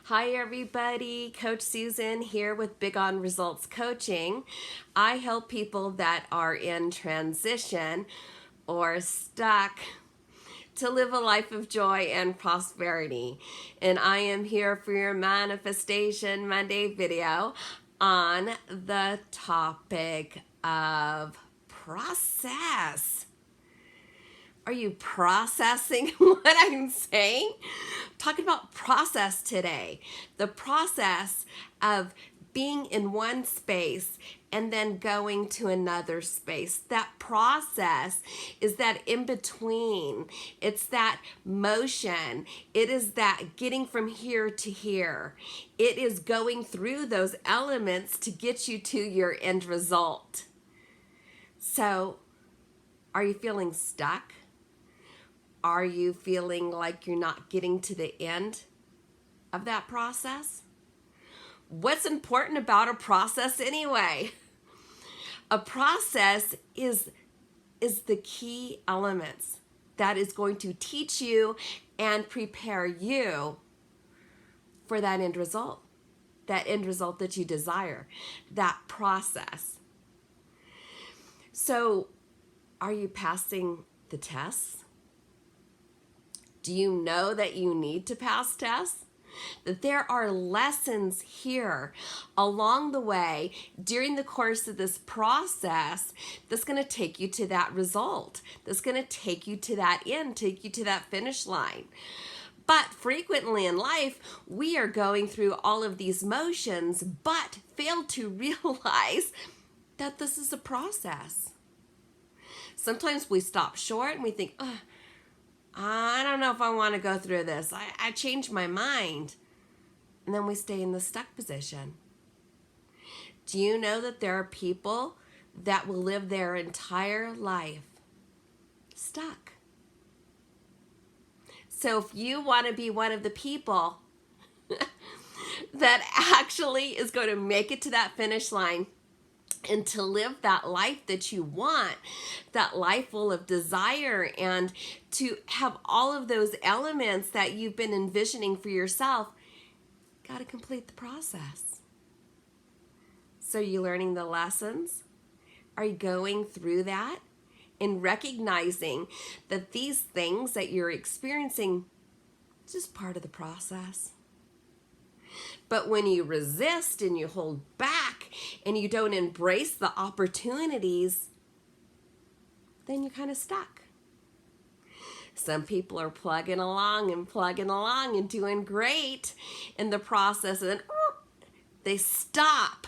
Hi everybody, Coach Susan here with Big on Results Coaching. I help people that are in transition or stuck to live a life of joy and prosperity. And I am here for your Manifestation Monday video on the topic of process. Are you processing what I'm saying? I'm talking about process today. The process of being in one space and then going to another space. That process is that in between. It's that motion. It is that getting from here to here. It is going through those elements to get you to your end result. So, are you feeling stuck? Are you feeling like you're not getting to the end of that process? What's important about a process anyway? A process is the key elements that is going to teach you and prepare you for that end result that you desire, that process. So, are you passing the tests? Do you know that you need to pass tests? That there are lessons here along the way during the course of this process that's going to take you to that result, that's going to take you to that end, take you to that finish line. But frequently in life, we are going through all of these motions, but fail to realize that this is a process. Sometimes we stop short and we think, I don't know if I want to go through this. I changed my mind. And then we stay in the stuck position. Do you know that there are people that will live their entire life stuck? So if you want to be one of the people that actually is going to make it to that finish line, and to live that life that you want, that life full of desire, and to have all of those elements that you've been envisioning for yourself, got to complete the process. So are you learning the lessons? Are you going through that and recognizing that these things that you're experiencing is just part of the process? But when you resist and you hold back and you don't embrace the opportunities, then you're kind of stuck. Some people are plugging along and doing great in the process, and then they stop.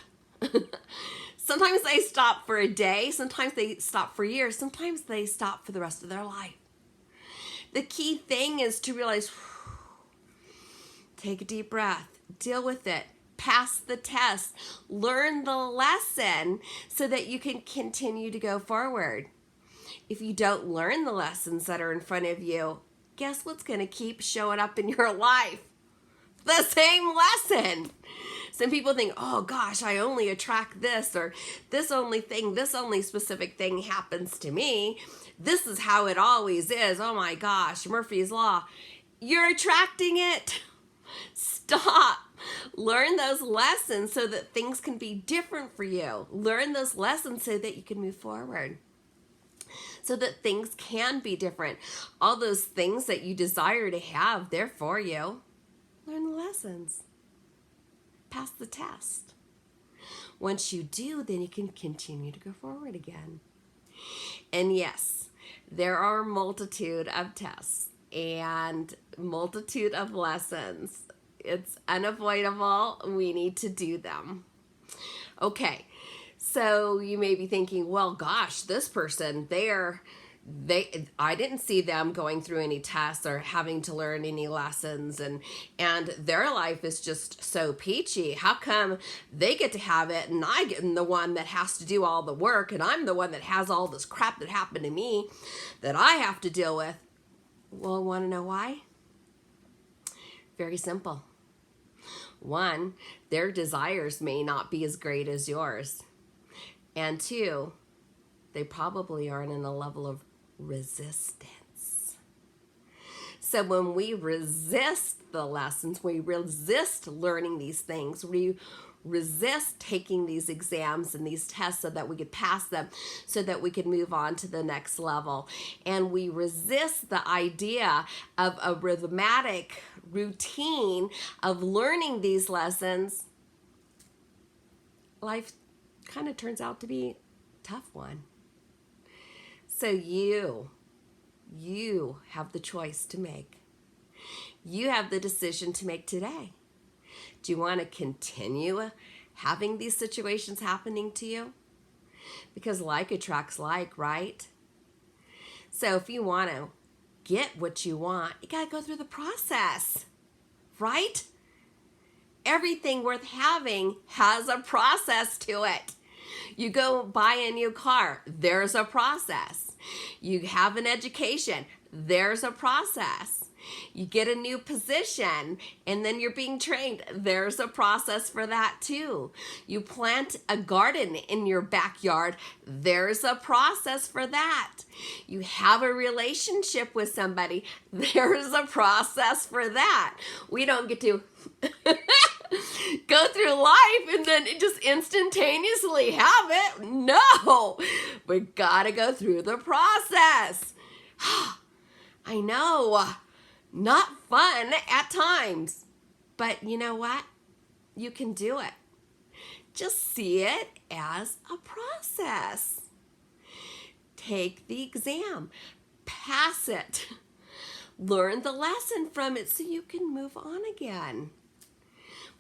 Sometimes they stop for a day, sometimes they stop for years, sometimes they stop for the rest of their life. The key thing is to realize, take a deep breath. Deal with it. Pass the test. Learn the lesson so that you can continue to go forward. If you don't learn the lessons that are in front of you, guess what's going to keep showing up in your life? The same lesson. Some people think, oh gosh, I only attract this, or this only specific thing happens to me. This is how it always is. Oh my gosh, Murphy's Law. You're attracting it. Stop. Learn those lessons so that things can be different for you. Learn those lessons so that you can move forward. So that things can be different. All those things that you desire to have, they're for you. Learn the lessons. Pass the test. Once you do, then you can continue to go forward again. And yes, there are a multitude of tests and multitude of lessons. It's unavoidable. We need to do them. Okay, so you may be thinking, well, gosh, this person, I didn't see them going through any tests or having to learn any lessons, and their life is just so peachy. How come they get to have it and I get the one that has to do all the work, and I'm the one that has all this crap that happened to me that I have to deal with? Well, want to know why? Very simple. One, their desires may not be as great as yours. And two, they probably aren't in a level of resistance. So when we resist the lessons, we resist learning these things, we resist taking these exams and these tests so that we could pass them, so that we could move on to the next level. And we resist the idea of a rhythmatic routine of learning these lessons. Life kind of turns out to be a tough one. So you have the choice to make. You have the decision to make today. Do you want to continue having these situations happening to you? Because like attracts like, right? So if you want to get what you want, you got to go through the process, right? Everything worth having has a process to it. You go buy a new car, there's a process. You have an education, there's a process. You get a new position and then you're being trained, there's a process for that too. You plant a garden in your backyard, there's a process for that. You have a relationship with somebody, there's a process for that. We don't get to go through life and then just instantaneously have it. No, we gotta go through the process. I know, not fun at times, but you know what? You can do it. Just see it as a process. Take the exam, pass it, learn the lesson from it so you can move on again.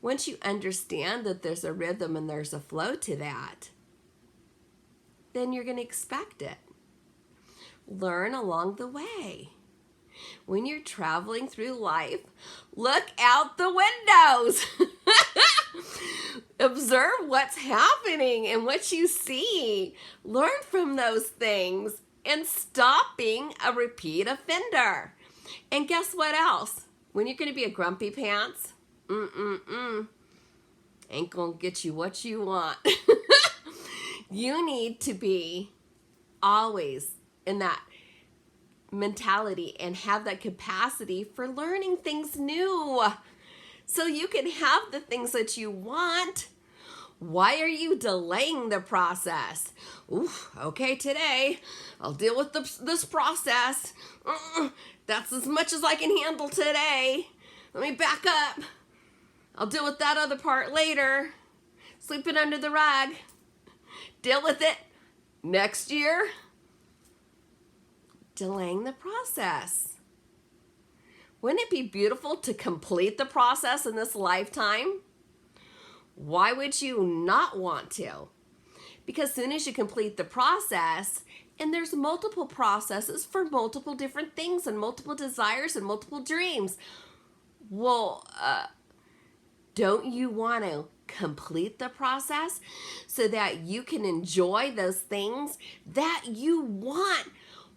Once you understand that there's a rhythm and there's a flow to that, then you're going to expect it. Learn along the way. When you're traveling through life, look out the windows. Observe what's happening and what you see. Learn from those things and stop being a repeat offender. And guess what else? When you're going to be a grumpy pants, ain't gonna get you what you want. You need to be always in that mentality and have that capacity for learning things new so you can have the things that you want. Why are you delaying the process? Okay, today I'll deal with this process. That's as much as I can handle today. Let me back up. I'll deal with that other part later. Sweep it under the rug. Deal with it next year. Delaying the process. Wouldn't it be beautiful to complete the process in this lifetime? Why would you not want to? Because as soon as you complete the process, and there's multiple processes for multiple different things and multiple desires and multiple dreams. Well, don't you want to complete the process so that you can enjoy those things that you want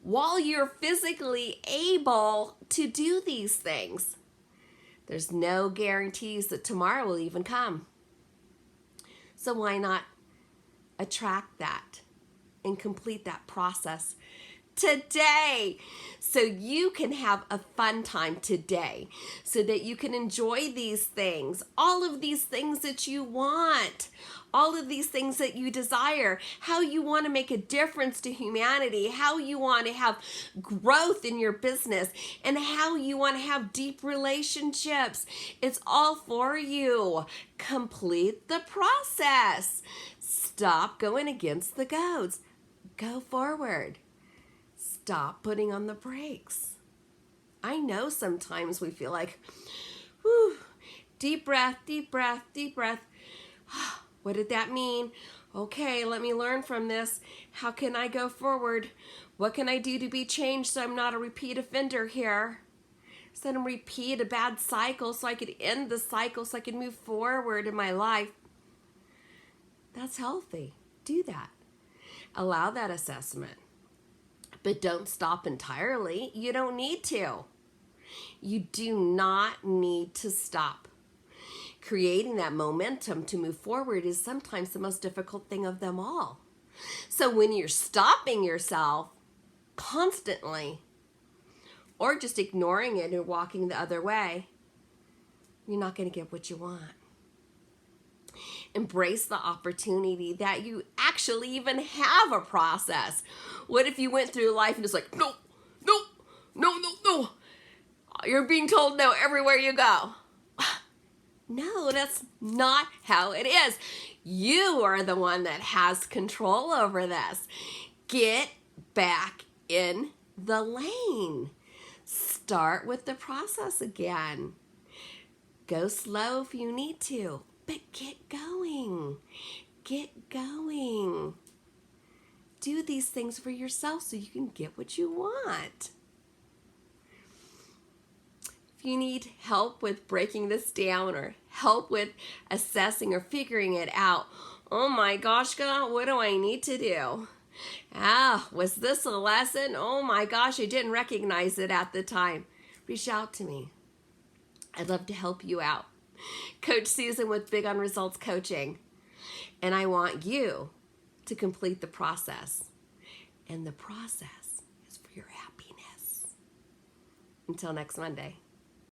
while you're physically able to do these things? There's no guarantees that tomorrow will even come. So why not attract that and complete that process today so you can have a fun time today, so that you can enjoy these things, all of these things that you want, all of these things that you desire, how you want to make a difference to humanity, how you want to have growth in your business, and how you want to have deep relationships. It's all for you. Complete the process. Stop going against the goats. Go forward. Stop putting on the brakes. I know sometimes we feel like, whew, deep breath, deep breath, deep breath. What did that mean? Okay, let me learn from this. How can I go forward? What can I do to be changed so I'm not a repeat offender here? So I don't repeat a bad cycle, so I could end the cycle, so I could move forward in my life. That's healthy. Do that. Allow that assessment. But don't stop entirely. You don't need to. You do not need to stop. Creating that momentum to move forward is sometimes the most difficult thing of them all. So when you're stopping yourself constantly, or just ignoring it and walking the other way, you're not going to get what you want. Embrace the opportunity that you actually even have a process. What if you went through life and it's like, no, no, no, no, no. You're being told no everywhere you go. No, that's not how it is. You are the one that has control over this. Get back in the lane. Start with the process again. Go slow if you need to, but get going. Get going. Do these things for yourself so you can get what you want. If you need help with breaking this down or help with assessing or figuring it out, oh my gosh, God, what do I need to do? Was this a lesson? Oh my gosh, I didn't recognize it at the time. Reach out to me. I'd love to help you out. Coach Susan with Big on Results Coaching. And I want you to complete the process. And the process is for your happiness. Until next Monday.